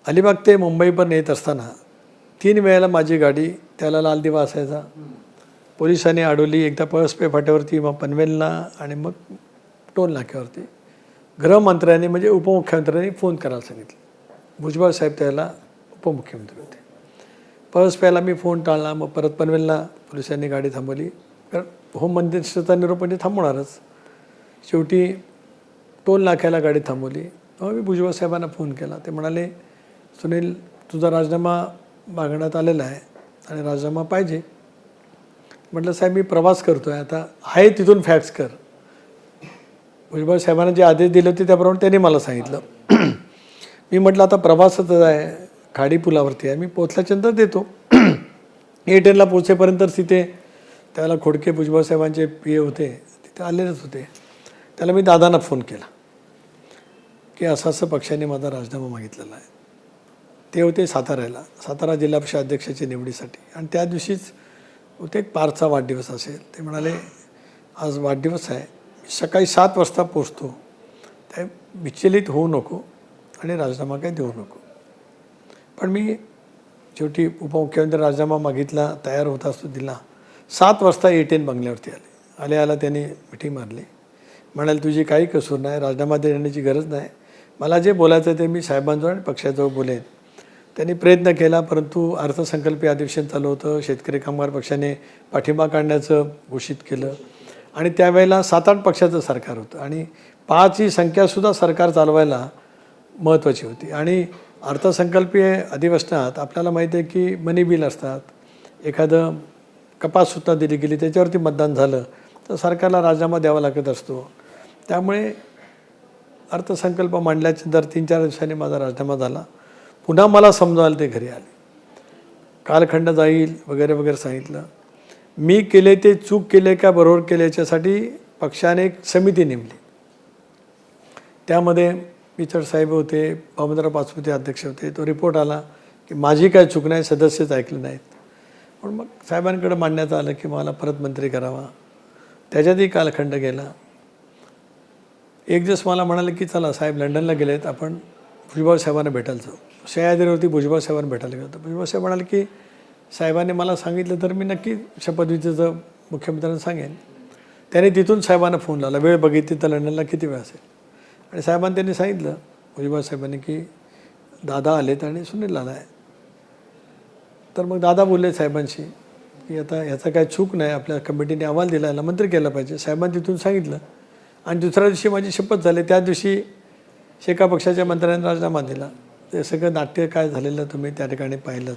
अलिबाग ते मुंबईपर्यंत येत असताना 3 वेळेला माझी गाडी, त्याला लाल दिवा असायचा, पोलिसांनी अडवली, एकदा पळसपे फाट्यावरती, मग पनवेलला आणि मग टोल नाक्यावरती. गृहमंत्र्यांनी म्हणजे उपमुख्यमंत्र्यांनी फोन करायला सांगितलं. भुजबळ साहेब त्यावेळेला उपमुख्यमंत्री होते. पळसप्याला मी फोन टाळला, मग परत पनवेलला पोलिसांनी गाडी थांबवली, कारण होममिनिस्टरचा निरोप म्हणजे थांबवणारच. शेवटी टोल नाक्याला गाडी थांबवली. मग मी भुजबळ साहेबांना फोन केला. ते म्हणाले, सुनील तुझा राजीनामा मागण्यात आलेला आहे आणि राजीनामा पाहिजे. म्हटलं साहेब मी प्रवास करतो आहे, आता आहे तिथून फॅक्स कर. भुजबळ साहेबांना जे आदेश दिले होते त्याप्रमाणे त्यांनी मला सांगितलं. मी म्हटलं आता प्रवासच आहे, खाडी पुलावरती आहे, मी पोचल्याच्यानंतर देतो. A10ला पोचेपर्यंतच तिथे त्याला खोडके भुजबळ साहेबांचे PA होते, तिथे आलेलेच होते. त्याला मी दादांना फोन केला की असं असं पक्षाने माझा राजीनामा मागितलेला आहे. ते होते साताऱ्याला, सातारा जिल्हा परिषद अध्यक्षाच्या निवडीसाठी, आणि त्या दिवशीच होते पारचा वाढदिवस असेल. ते म्हणाले आज वाढदिवस आहे, सकाळी 7 वाजता पोचतो, त्या विचलित होऊ नको आणि राजीनामा काही देऊ नको. पण मी शेवटी उपमुख्यमंत्री राजीनामा मागितला, तयार होता असतो दिला. 7 वाजता A10 बंगल्यावरती आले त्यांनी मिठी मारली. म्हणाले तुझी काही कसूर नाही, राजीनामा देण्याची गरज नाही, मला जे बोलायचं ते मी साहेबांजवळ आणि पक्षाजवळ बोलेन. त्यांनी प्रयत्न केला, परंतु अर्थसंकल्पीय अधिवेशन चालू होतं. शेतकरी कामगार पक्षाने पाठिंबा काढण्याचं घोषित केलं आणि त्यावेळेला 7-8 पक्षाचं सरकार होतं आणि 5 ही संख्यासुद्धा सरकार चालवायला महत्त्वाची होती. आणि अर्थसंकल्पीय अधिवेशनात आपल्याला माहिती आहे की मनी बिल असतात, एखादं कपातसुद्धा दिली गेली, त्याच्यावरती मतदान झालं तर सरकारला राजीनामा द्यावा लागत असतो. त्यामुळे अर्थसंकल्प मांडल्याच्या दर 3-4 दिवसांनी माझा राजीनामा झाला. पुन्हा मला समजायला ते घरी आले, कालखंड जाईल वगैरे वगैरे सांगितलं. मी केले ते चूक केले का बरोबर केले याच्यासाठी पक्षाने एक समिती नेमली. त्यामध्ये पिचड साहेब होते, भामंतराव पाचपुते अध्यक्ष होते. तो रिपोर्ट आला की माझी काय चूक नाही, सदस्यच ऐकले नाहीत. पण मग साहेबांकडे मांडण्यात आलं की मला परत मंत्री करावा. त्याच्यातही कालखंड गेला. एक दिवस मला म्हणाले की चला साहेब लंडनला गेलेत, आपण भुजबळ साहेबांना भेटायला जाऊ. सह्याद्रीवरती भुजबळ साहेबांना भेटायला गेलो. भुजबळ साहेब म्हणाले की साहेबांनी मला सांगितलं तर मी नक्की शपथविधीचं मुख्यमंत्र्यांना सांगेन. त्याने तिथून साहेबांना फोन लावला, वेळ बघितली तर लंडनला किती वेळ असेल. आणि साहेबांनी त्यांनी सांगितलं, भुजबळ साहेबांनी की दादा आलेत आणि सुनील आला आहे. तर मग दादा बोलले साहेबांशी की आता ह्याचा काय चूक नाही, आपल्या कमिटीने अहवाल दिला, याला मंत्री केलं पाहिजे. साहेबांनी तिथून सांगितलं आणि दुसऱ्या दिवशी माझी शपथ झाली. त्या दिवशी शेका पक्षाच्या मंत्र्यांनी राजीनामा दिला. ते सगळं नाट्य काय झालेलं तुम्ही त्या ठिकाणी पाहिलं.